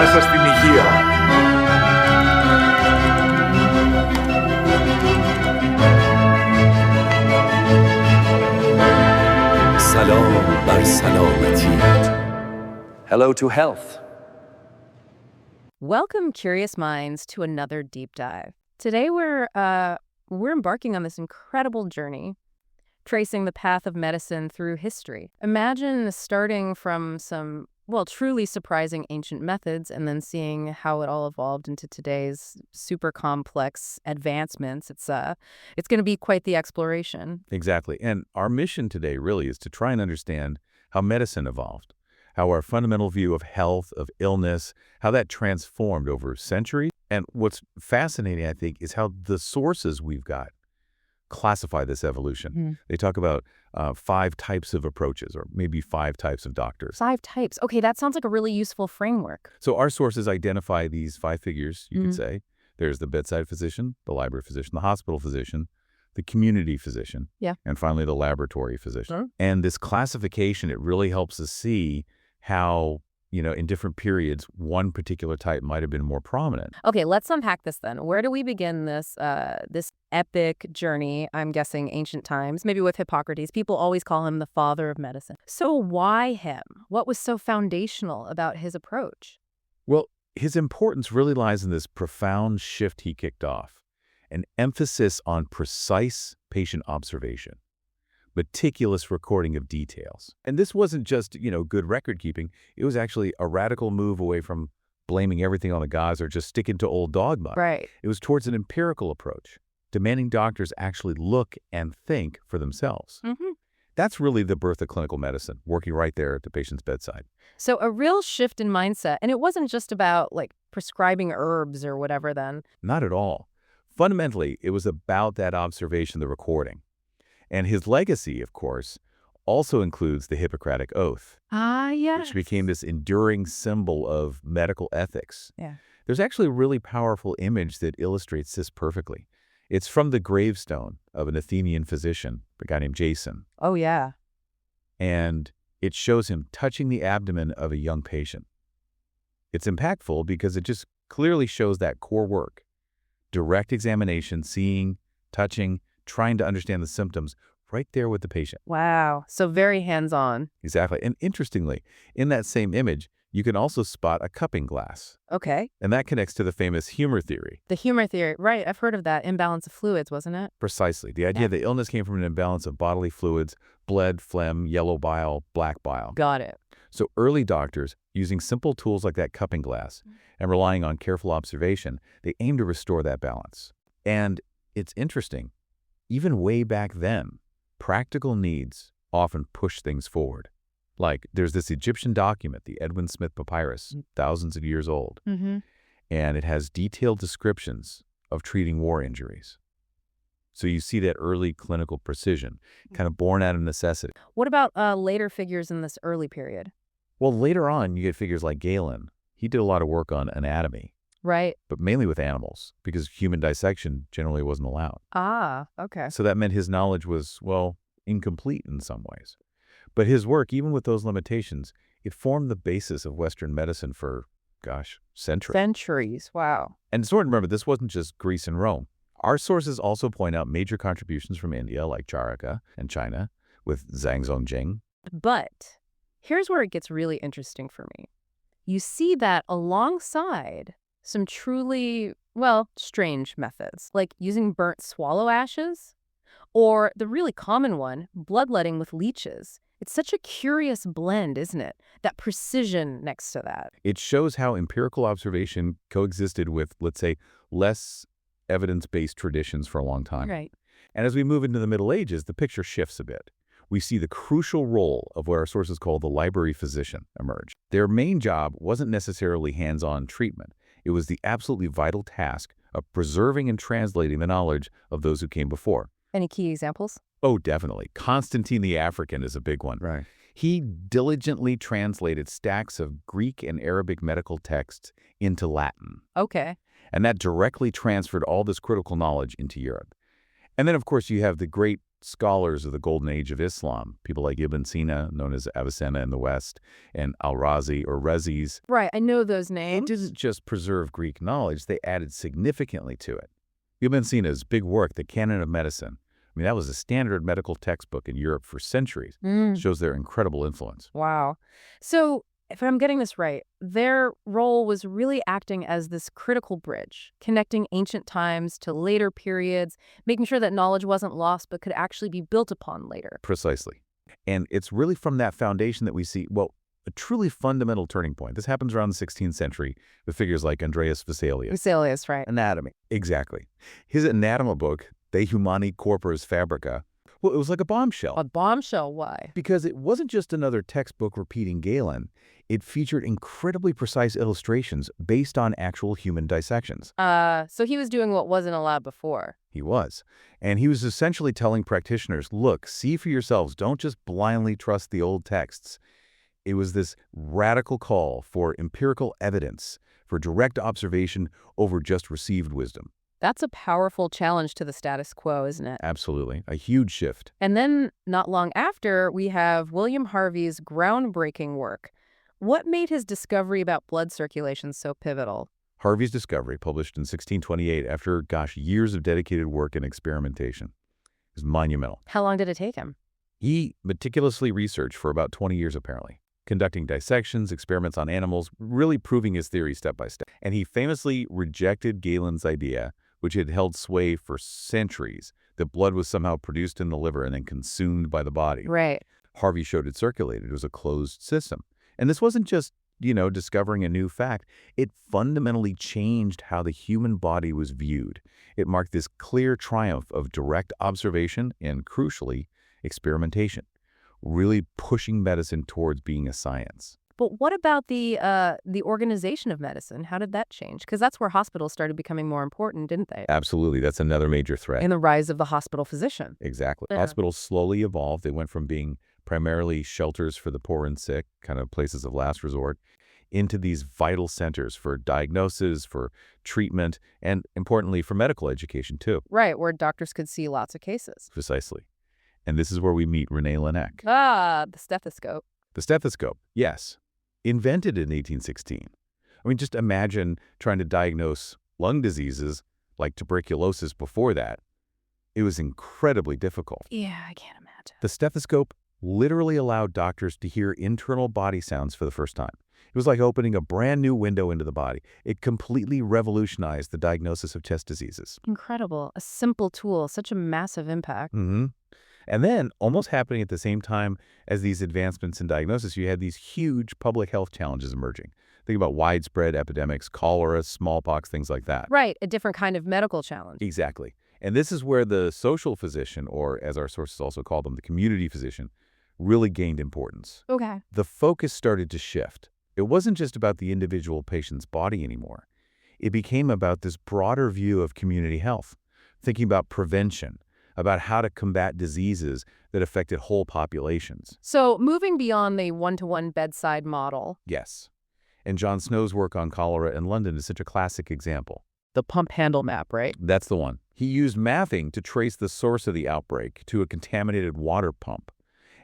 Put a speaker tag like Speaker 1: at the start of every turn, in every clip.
Speaker 1: μέσα στην υγεία.
Speaker 2: سلام بر سلامتی. Hello to health.
Speaker 3: Welcome, curious minds, to another deep dive. Today we're embarking on this incredible journey, tracing the path of medicine through history. Imagine starting from some, truly surprising ancient methods and then seeing how it all evolved into today's super complex advancements. It's going to be quite the exploration.
Speaker 4: Exactly. And our mission today really is to try and understand how medicine evolved, how our fundamental view of health, of illness, how that transformed over centuries. And what's fascinating, I think, is how the sources we've got classify this evolution. They talk about 5 types of approaches, or maybe 5 types of doctors.
Speaker 3: 5 types. Okay, that sounds like a really useful framework.
Speaker 4: So our sources identify these 5 figures, you could say. There's the bedside physician, the library physician, the hospital physician, the community physician, and finally the laboratory physician. And this classification, it really helps us see how, in different periods, one particular type might have been more prominent.
Speaker 3: Okay, let's unpack this then. Where do we begin this epic journey? I'm guessing ancient times, maybe with Hippocrates. People always call him the father of medicine. So why him? What was so foundational about his approach?
Speaker 4: Well, his importance really lies in this profound shift he kicked off, an emphasis on precise patient observation, meticulous recording of details. And this wasn't just, good record keeping. It was actually a radical move away from blaming everything on the gods or just sticking to old dogma.
Speaker 3: Right.
Speaker 4: It was towards an empirical approach, demanding doctors actually look and think for themselves. That's really the birth of clinical medicine, working right there at the patient's bedside.
Speaker 3: So a real shift in mindset. And it wasn't just about prescribing herbs or whatever then.
Speaker 4: Not at all. Fundamentally, it was about that observation, the recording. And his legacy, of course, also includes the Hippocratic Oath.
Speaker 3: Yes.
Speaker 4: Which became this enduring symbol of medical ethics.
Speaker 3: Yeah.
Speaker 4: There's actually a really powerful image that illustrates this perfectly. It's from the gravestone of an Athenian physician, a guy named Jason.
Speaker 3: Oh, yeah.
Speaker 4: And it shows him touching the abdomen of a young patient. It's impactful because it just clearly shows that core work. Direct examination, seeing, touching, trying to understand the symptoms right there with the patient.
Speaker 3: Wow. So very hands-on.
Speaker 4: Exactly. And interestingly, in that same image, you can also spot a cupping glass.
Speaker 3: Okay.
Speaker 4: And that connects to the famous humor theory.
Speaker 3: The humor theory. Right. I've heard of that. Imbalance of fluids, wasn't it?
Speaker 4: Precisely. The idea that illness came from an imbalance of bodily fluids, blood, phlegm, yellow bile, black bile.
Speaker 3: Got it.
Speaker 4: So early doctors, using simple tools like that cupping glass and relying on careful observation, they aim to restore that balance. And it's interesting. Even way back then, practical needs often push things forward. Like there's this Egyptian document, the Edwin Smith Papyrus, thousands of years old, and it has detailed descriptions of treating war injuries. So you see that early clinical precision, kind of born out of necessity.
Speaker 3: What about later figures in this early period?
Speaker 4: Well, later on, you get figures like Galen. He did a lot of work on anatomy.
Speaker 3: Right.
Speaker 4: But mainly with animals, because human dissection generally wasn't allowed.
Speaker 3: Okay.
Speaker 4: So that meant his knowledge was, incomplete in some ways. But his work, even with those limitations, it formed the basis of Western medicine for, centuries.
Speaker 3: Centuries. Wow.
Speaker 4: And it's important to remember, this wasn't just Greece and Rome. Our sources also point out major contributions from India, like Charaka, and China, with Zhang Zongjing.
Speaker 3: But here's where it gets really interesting for me. You see that alongside some truly, strange methods, like using burnt swallow ashes, or the really common one, bloodletting with leeches. It's such a curious blend, isn't it? That precision next to that.
Speaker 4: It shows how empirical observation coexisted with, let's say, less evidence-based traditions for a long time.
Speaker 3: Right.
Speaker 4: And as we move into the Middle Ages, the picture shifts a bit. We see the crucial role of what our sources call the library physician emerge. Their main job wasn't necessarily hands-on treatment. It was the absolutely vital task of preserving and translating the knowledge of those who came before.
Speaker 3: Any key examples?
Speaker 4: Oh, definitely. Constantine the African is a big one.
Speaker 2: Right.
Speaker 4: He diligently translated stacks of Greek and Arabic medical texts into Latin.
Speaker 3: Okay.
Speaker 4: And that directly transferred all this critical knowledge into Europe. And then, of course, you have the great scholars of the Golden Age of Islam, people like Ibn Sina, known as Avicenna in the West, and Al-Razi or Rezis.
Speaker 3: Right, I know those
Speaker 4: They
Speaker 3: names.
Speaker 4: didn't just preserve Greek knowledge, they added significantly to it. Ibn Sina's big work, The Canon of Medicine, I mean, that was a standard medical textbook in Europe for centuries. Shows their incredible influence.
Speaker 3: Wow. So, if I'm getting this right, their role was really acting as this critical bridge, connecting ancient times to later periods, making sure that knowledge wasn't lost but could actually be built upon later.
Speaker 4: Precisely. And it's really from that foundation that we see, well, a truly fundamental turning point. This happens around the 16th century with figures like Andreas Vesalius.
Speaker 3: Vesalius, right.
Speaker 4: Anatomy. Exactly. His anatomy book, De Humani Corporis Fabrica, well, it was like a bombshell.
Speaker 3: A bombshell, why?
Speaker 4: Because it wasn't just another textbook repeating Galen. It featured incredibly precise illustrations based on actual human dissections.
Speaker 3: So he was doing what wasn't allowed before.
Speaker 4: He was. And he was essentially telling practitioners, look, see for yourselves. Don't just blindly trust the old texts. It was this radical call for empirical evidence, for direct observation over just received wisdom.
Speaker 3: That's a powerful challenge to the status quo, isn't it?
Speaker 4: Absolutely. A huge shift.
Speaker 3: And then, not long after, we have William Harvey's groundbreaking work. What made his discovery about blood circulation so pivotal?
Speaker 4: Harvey's discovery, published in 1628 after, years of dedicated work and experimentation, is monumental.
Speaker 3: How long did it take him?
Speaker 4: He meticulously researched for about 20 years, apparently, conducting dissections, experiments on animals, really proving his theory step by step. And he famously rejected Galen's idea, which had held sway for centuries, that blood was somehow produced in the liver and then consumed by the body.
Speaker 3: Right.
Speaker 4: Harvey showed it circulated. It was a closed system. And this wasn't just, discovering a new fact. It fundamentally changed how the human body was viewed. It marked this clear triumph of direct observation and, crucially, experimentation, really pushing medicine towards being a science.
Speaker 3: But what about the organization of medicine? How did that change? Because that's where hospitals started becoming more important, didn't they?
Speaker 4: Absolutely. That's another major threat.
Speaker 3: And the rise of the hospital physician.
Speaker 4: Exactly.
Speaker 3: Yeah.
Speaker 4: Hospitals slowly evolved. They went from being primarily shelters for the poor and sick, kind of places of last resort, into these vital centers for diagnosis, for treatment, and importantly, for medical education, too.
Speaker 3: Right, where doctors could see lots of cases.
Speaker 4: Precisely. And this is where we meet René Laennec.
Speaker 3: The stethoscope.
Speaker 4: The stethoscope, yes. Invented in 1816. I mean, just imagine trying to diagnose lung diseases like tuberculosis before that. It was incredibly difficult.
Speaker 3: Yeah, I can't imagine.
Speaker 4: The stethoscope literally allowed doctors to hear internal body sounds for the first time. It was like opening a brand new window into the body. It completely revolutionized the diagnosis of chest diseases.
Speaker 3: Incredible. A simple tool, such a massive impact.
Speaker 4: And then, almost happening at the same time as these advancements in diagnosis, you had these huge public health challenges emerging. Think about widespread epidemics, cholera, smallpox, things like that.
Speaker 3: Right, a different kind of medical challenge.
Speaker 4: Exactly. And this is where the social physician, or as our sources also call them, the community physician, really gained importance.
Speaker 3: Okay.
Speaker 4: The focus started to shift. It wasn't just about the individual patient's body anymore. It became about this broader view of community health, thinking about prevention, about how to combat diseases that affected whole populations.
Speaker 3: So moving beyond the one-to-one bedside model.
Speaker 4: Yes. And John Snow's work on cholera in London is such a classic example.
Speaker 3: The pump handle map, right?
Speaker 4: That's the one. He used mapping to trace the source of the outbreak to a contaminated water pump.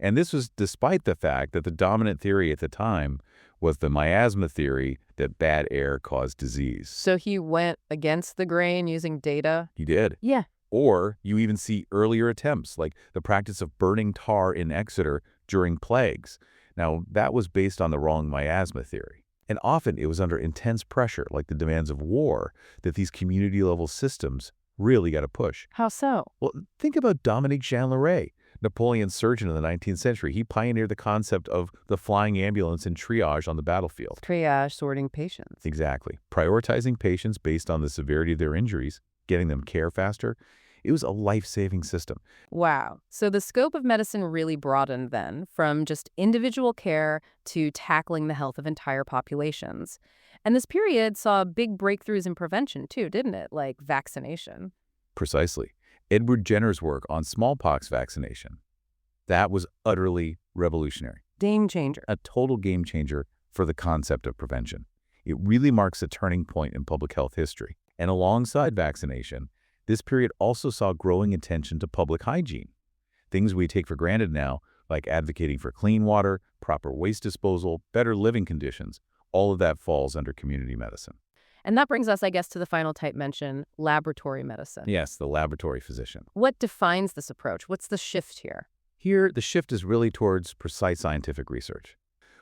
Speaker 4: And this was despite the fact that the dominant theory at the time was the miasma theory that bad air caused disease.
Speaker 3: So he went against the grain using data?
Speaker 4: He did.
Speaker 3: Yeah.
Speaker 4: Or you even see earlier attempts, like the practice of burning tar in Exeter during plagues. Now, that was based on the wrong miasma theory. And often it was under intense pressure, like the demands of war, that these community-level systems really got a push.
Speaker 3: How so?
Speaker 4: Well, think about Dominique Jean-Larrey, Napoleon's surgeon in the 19th century. He pioneered the concept of the flying ambulance and triage on the battlefield.
Speaker 3: Triage, sorting patients.
Speaker 4: Exactly. Prioritizing patients based on the severity of their injuries, getting them care faster. It was a life-saving system.
Speaker 3: Wow. So the scope of medicine really broadened then, from just individual care to tackling the health of entire populations. And this period saw big breakthroughs in prevention too, didn't it? Like vaccination.
Speaker 4: Precisely. Edward Jenner's work on smallpox vaccination. That was utterly revolutionary.
Speaker 3: Game changer.
Speaker 4: A total game changer for the concept of prevention. It really marks a turning point in public health history. And alongside vaccination, this period also saw growing attention to public hygiene. Things we take for granted now, like advocating for clean water, proper waste disposal, better living conditions, all of that falls under community medicine.
Speaker 3: And that brings us, I guess, to the final type mentioned, laboratory medicine.
Speaker 4: Yes, the laboratory physician.
Speaker 3: What defines this approach? What's the shift here?
Speaker 4: Here, the shift is really towards precise scientific research.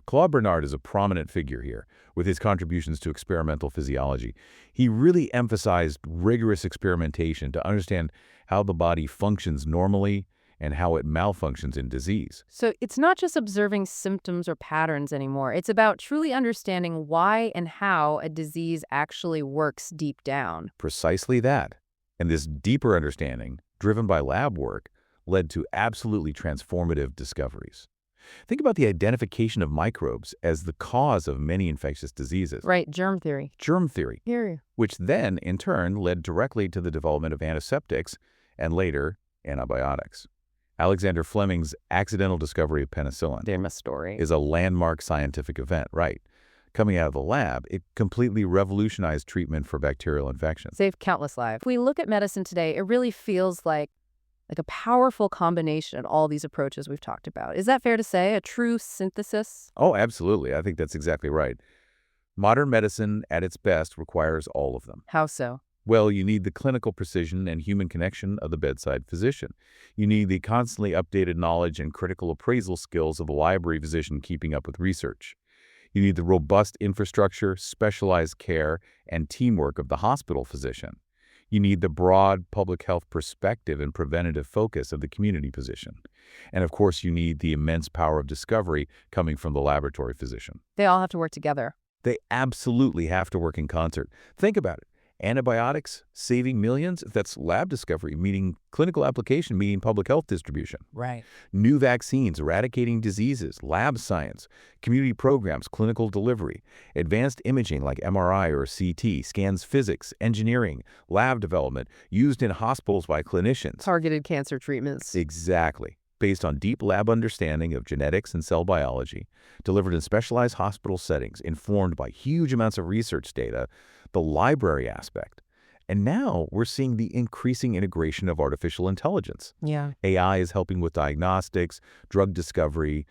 Speaker 4: Claude Bernard is a prominent figure here, with his contributions to experimental physiology. He really emphasized rigorous experimentation to understand how the body functions normally and how it malfunctions in disease.
Speaker 3: So it's not just observing symptoms or patterns anymore. It's about truly understanding why and how a disease actually works deep down.
Speaker 4: Precisely that. And this deeper understanding, driven by lab work, led to absolutely transformative discoveries. Think about the identification of microbes as the cause of many infectious diseases.
Speaker 3: Right, germ theory.
Speaker 4: Germ theory,
Speaker 3: Here.
Speaker 4: which then, in turn, led directly to the development of antiseptics and later, antibiotics. Alexander Fleming's accidental discovery of penicillin
Speaker 3: Famous story.
Speaker 4: is a landmark scientific event, right? Coming out of the lab, it completely revolutionized treatment for bacterial infections.
Speaker 3: Saved countless lives. If we look at medicine today, it really feels like a powerful combination of all these approaches we've talked about. Is that fair to say? A true synthesis?
Speaker 4: Oh, absolutely. I think that's exactly right. Modern medicine, at its best, requires all of them.
Speaker 3: How so?
Speaker 4: Well, you need the clinical precision and human connection of the bedside physician. You need the constantly updated knowledge and critical appraisal skills of a library physician keeping up with research. You need the robust infrastructure, specialized care, and teamwork of the hospital physician. You need the broad public health perspective and preventative focus of the community physician. And of course, you need the immense power of discovery coming from the laboratory physician.
Speaker 3: They all have to work together.
Speaker 4: They absolutely have to work in concert. Think about it. Antibiotics saving millions, that's lab discovery, meaning clinical application, meaning public health distribution.
Speaker 3: Right.
Speaker 4: New vaccines eradicating diseases, lab science, community programs, clinical delivery, advanced imaging like MRI or CT, scans physics, engineering, lab development, used in hospitals by clinicians.
Speaker 3: Targeted cancer treatments.
Speaker 4: Exactly. Based on deep lab understanding of genetics and cell biology, delivered in specialized hospital settings, informed by huge amounts of research data, the library aspect. And now we're seeing the increasing integration of artificial intelligence.
Speaker 3: Yeah.
Speaker 4: AI is helping with diagnostics, drug discovery.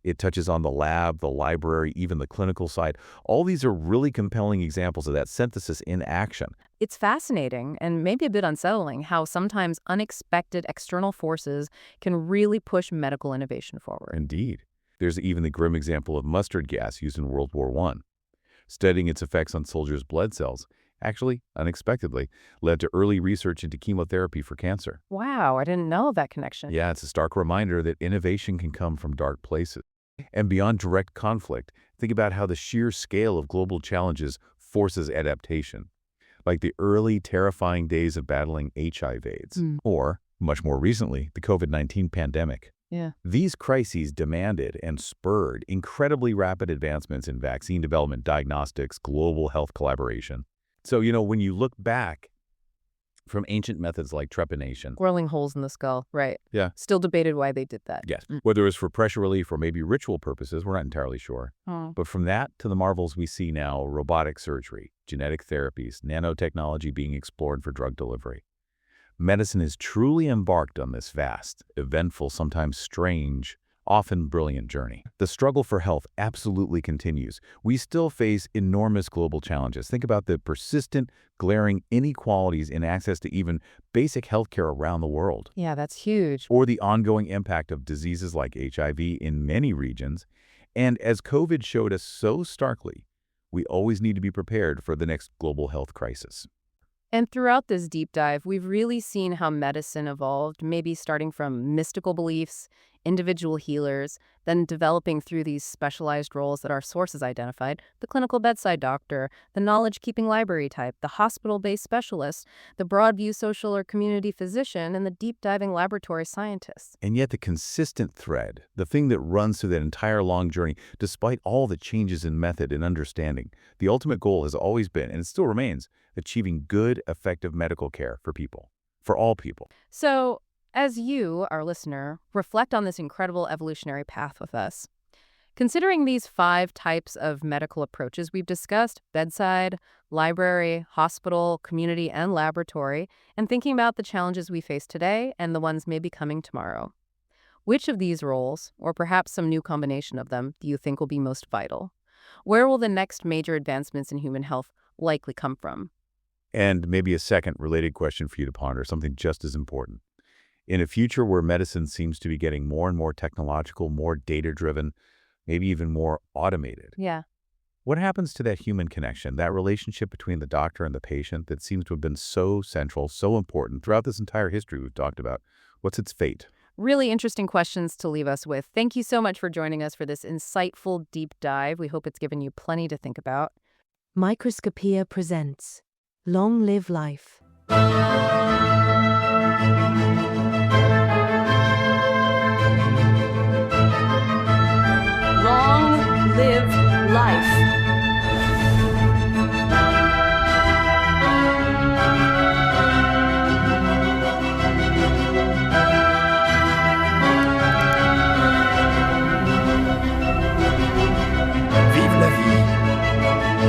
Speaker 4: It touches on the lab, the library, even the clinical side. All these are really compelling examples of that synthesis in action.
Speaker 3: It's fascinating and maybe a bit unsettling how sometimes unexpected external forces can really push medical innovation forward.
Speaker 4: Indeed. There's even the grim example of mustard gas used in World War I. Studying its effects on soldiers' blood cells, actually, unexpectedly, led to early research into chemotherapy for cancer.
Speaker 3: Wow, I didn't know that connection.
Speaker 4: Yeah, it's a stark reminder that innovation can come from dark places. And beyond direct conflict, think about how the sheer scale of global challenges forces adaptation. Like the early terrifying days of battling HIV/AIDS, or, much more recently, the COVID-19 pandemic.
Speaker 3: Yeah.
Speaker 4: These crises demanded and spurred incredibly rapid advancements in vaccine development, diagnostics, global health collaboration. So, when you look back from ancient methods like trepanation.
Speaker 3: Whirling holes in the skull, right.
Speaker 4: Yeah.
Speaker 3: Still debated why they did that.
Speaker 4: Yes. Whether it was for pressure relief or maybe ritual purposes, we're not entirely sure.
Speaker 3: Oh.
Speaker 4: But from that to the marvels we see now, robotic surgery, genetic therapies, nanotechnology being explored for drug delivery. Medicine is truly embarked on this vast, eventful, sometimes strange, often brilliant journey. The struggle for health absolutely continues. We still face enormous global challenges. Think about the persistent, glaring inequalities in access to even basic healthcare around the world.
Speaker 3: Yeah, that's huge.
Speaker 4: Or the ongoing impact of diseases like HIV in many regions. And as COVID showed us so starkly, we always need to be prepared for the next global health crisis.
Speaker 3: And throughout this deep dive, we've really seen how medicine evolved, maybe starting from mystical beliefs, individual healers, then developing through these specialized roles that our sources identified, the clinical bedside doctor, the knowledge-keeping library type, the hospital-based specialist, the broad-view social or community physician, and the deep-diving laboratory scientist.
Speaker 4: And yet the consistent thread, the thing that runs through that entire long journey, despite all the changes in method and understanding, the ultimate goal has always been, and it still remains, achieving good, effective medical care for people, for all people.
Speaker 3: So, as you, our listener, reflect on this incredible evolutionary path with us, considering these 5 types of medical approaches we've discussed, bedside, library, hospital, community, and laboratory, and thinking about the challenges we face today and the ones maybe coming tomorrow, Which of these roles, or perhaps some new combination of them, do you think will be most vital? Where will the next major advancements in human health likely come from?
Speaker 4: And maybe a second related question for you to ponder, something just as important. In a future where medicine seems to be getting more and more technological, more data-driven, maybe even more automated,
Speaker 3: Yeah.
Speaker 4: what happens to that human connection, that relationship between the doctor and the patient that seems to have been so central, so important throughout this entire history we've talked about? What's its fate?
Speaker 3: Really interesting questions to leave us with. Thank you so much for joining us for this insightful deep dive. We hope it's given you plenty to think about.
Speaker 1: Microscopia presents Long Live Life.
Speaker 3: Long live life.
Speaker 2: Vive la vie.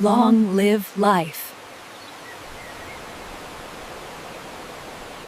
Speaker 1: Long Live Life.